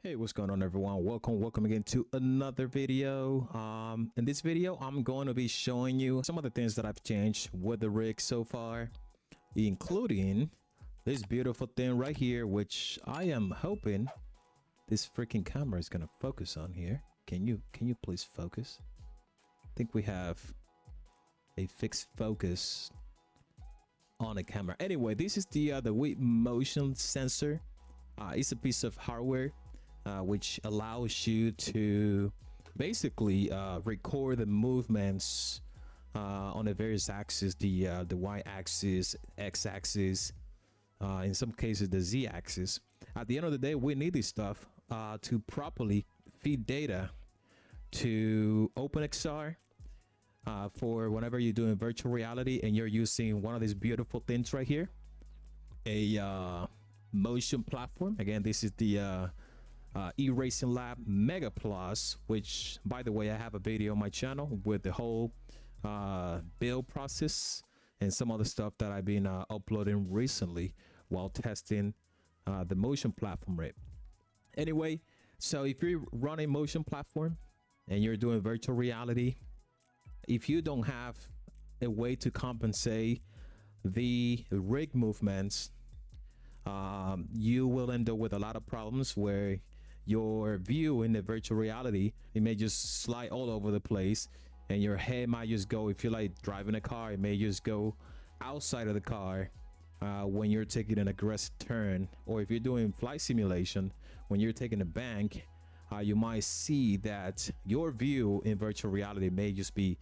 Hey, what's going on, everyone? Welcome again to another video. In this video, I'm going to be showing you some of the things that I've changed with the rig so far, including this beautiful thing right here, which I am hoping this freaking camera is gonna focus on here. Can you please focus? I think we have a fixed focus on the camera. Anyway, this is the Wit Motion Sensor. It's a piece of hardware which allows you to basically record the movements on the various axes, the y-axis, x-axis, in some cases the z-axis. At the end of the day, we need this stuff to properly feed data to OpenXR for whenever you're doing virtual reality and you're using one of these beautiful things right here, a motion platform. Again, this is the Racing Lab Mega Plus, which, by the way, I have a video on my channel with the whole build process and some other stuff that I've been uploading recently while testing the motion platform rig. Anyway, so if you're running motion platform and you're doing virtual reality, if you don't have a way to compensate the rig movements, you will end up with a lot of problems where your view in the virtual reality, it may just slide all over the place, and your head might just go, if you're like driving a car, it may just go outside of the car when you're taking an aggressive turn. Or if you're doing flight simulation, when you're taking a bank, you might see that your view in virtual reality may just be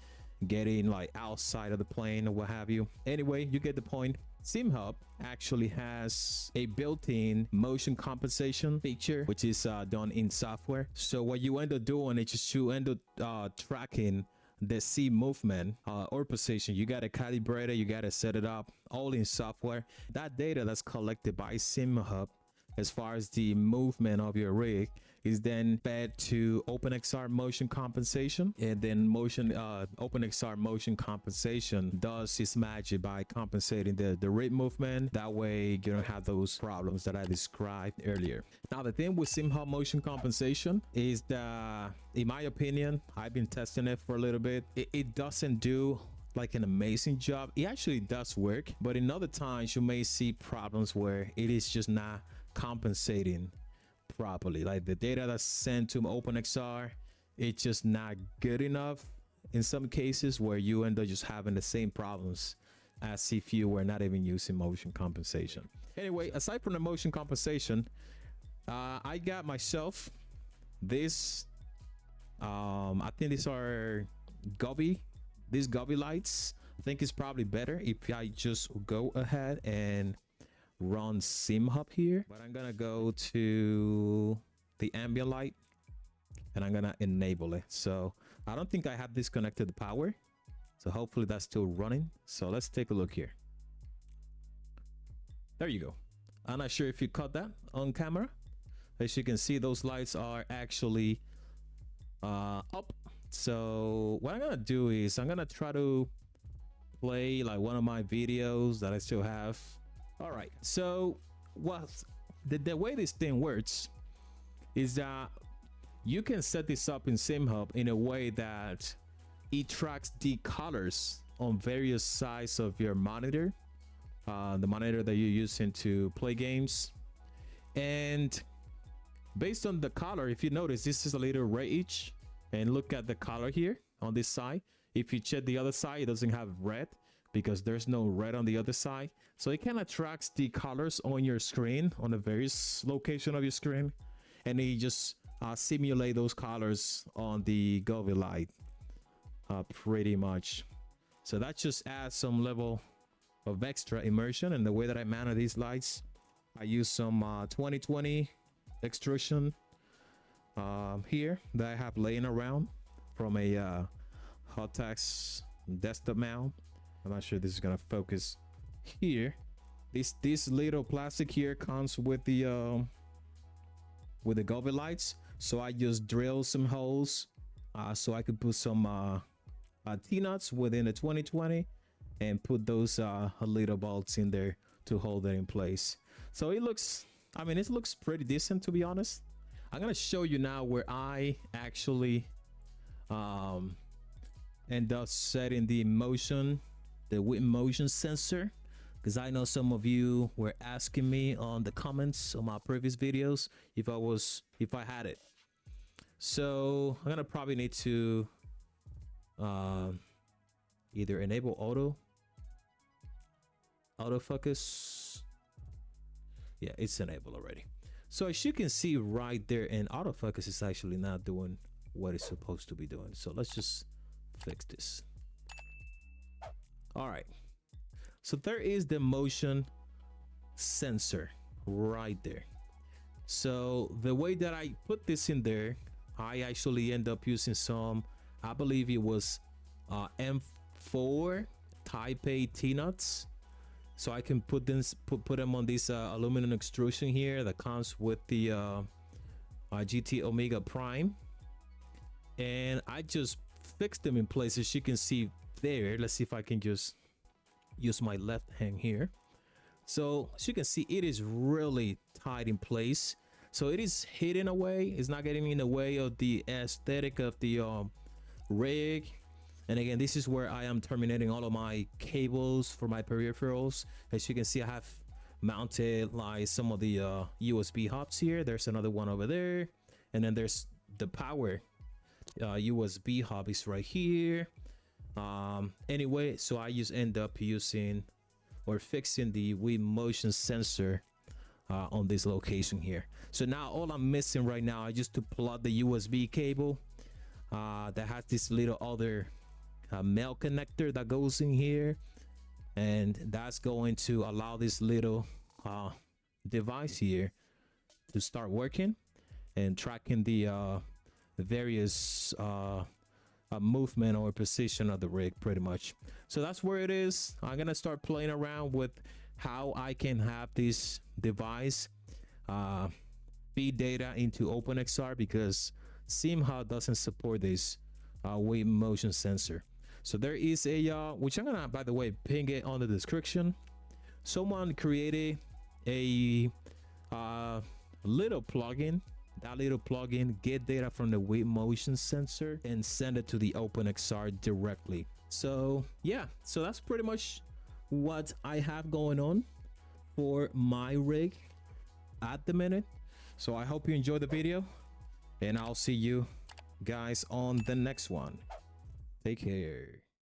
getting like outside of the plane or what have you. Anyway, you get the point. SimHub actually has a built-in motion compensation feature, which is done in software. So what you end up doing is just you end up tracking the C movement or position. You got to calibrate it, you got to set it up all in software. That data that's collected by SimHub as far as the movement of your rig is then fed to OpenXR motion compensation, and then OpenXR motion compensation does its magic by compensating the rig movement. That way you don't have those problems that I described earlier. Now, the thing with SimHub motion compensation is that, in my opinion, I've been testing it for a little bit, it doesn't do like an amazing job. It actually does work, but in other times you may see problems where it is just not compensating properly. Like the data that's sent to OpenXR, it's just not good enough in some cases, where you end up just having the same problems as if you were not even using motion compensation. Anyway, aside from the motion compensation, I got myself this I think these are Govee. These Govee lights, I think it's probably better if I just go ahead and run SimHub here. But I'm gonna go to the ambient light and I'm gonna enable it. So I don't think I have this connected to power, so hopefully that's still running. So let's take a look here. There you go. I'm not sure if you caught that on camera. As you can see, those lights are actually up. So what I'm gonna do is I'm gonna try to play like one of my videos that I still have. All right, so what the way this thing works is that you can set this up in SimHub in a way that it tracks the colors on various sides of your monitor, the monitor that you're using to play games. And based on the color, if you notice, this is a little reddish. And look at the color here on this side. If you check the other side, it doesn't have red because there's no red on the other side. So it kind of tracks the colors on your screen, on the various location of your screen, and it just simulate those colors on the Govee light pretty much. So that just adds some level of extra immersion. And the way that I manage these lights, I use some 2020 extrusion here that I have laying around from a Hotax desktop mount. I'm not sure this is gonna focus here. This little plastic here comes with the Govee lights, so I just drill some holes so I could put some T-nuts within the 2020 and put those little bolts in there to hold it in place. So it looks, I mean, it looks pretty decent, to be honest. I'm gonna show you now where I actually end up setting the Wit Motion Sensor, because I know some of you were asking me on the comments on my previous videos if I had it. So I'm gonna probably need to either enable autofocus. Yeah, it's enabled already. So as you can see right there, and autofocus is actually not doing what it's supposed to be doing. So let's just fix this. All right, so there is the motion sensor right there. So the way that I put this in there, I actually end up using some, I believe it was M4 Type A T-nuts. So I can put them on this aluminum extrusion here that comes with the GT Omega Prime, and I just fixed them in place, as you can see there. Let's see if I can just use my left hand here. So as you can see, it is really tight in place, so it is hidden away. It's not getting in the way of the aesthetic of the rig. And again, this is where I am terminating all of my cables for my peripherals. As you can see, I have mounted like some of the USB hubs here. There's another one over there, and then there's the power USB hub is right here. Anyway, so I just end up using or fixing the Wit Motion Sensor on this location here. So now all I'm missing right now, I just to plug the USB cable that has this little other male connector that goes in here, and that's going to allow this little device here to start working and tracking the various movement or position of the rig, pretty much. So that's where it is. I'm gonna start playing around with how I can have this device feed data into OpenXR, because SimHub doesn't support this Wit Motion Sensor. So there is a which I'm gonna, by the way, ping it on the description. Someone created a little plugin. That little plugin get data from the Wit Motion Sensor and send it to the OpenXR directly. So yeah, so that's pretty much what I have going on for my rig at the minute. So I hope you enjoyed the video, and I'll see you guys on the next one. Take care.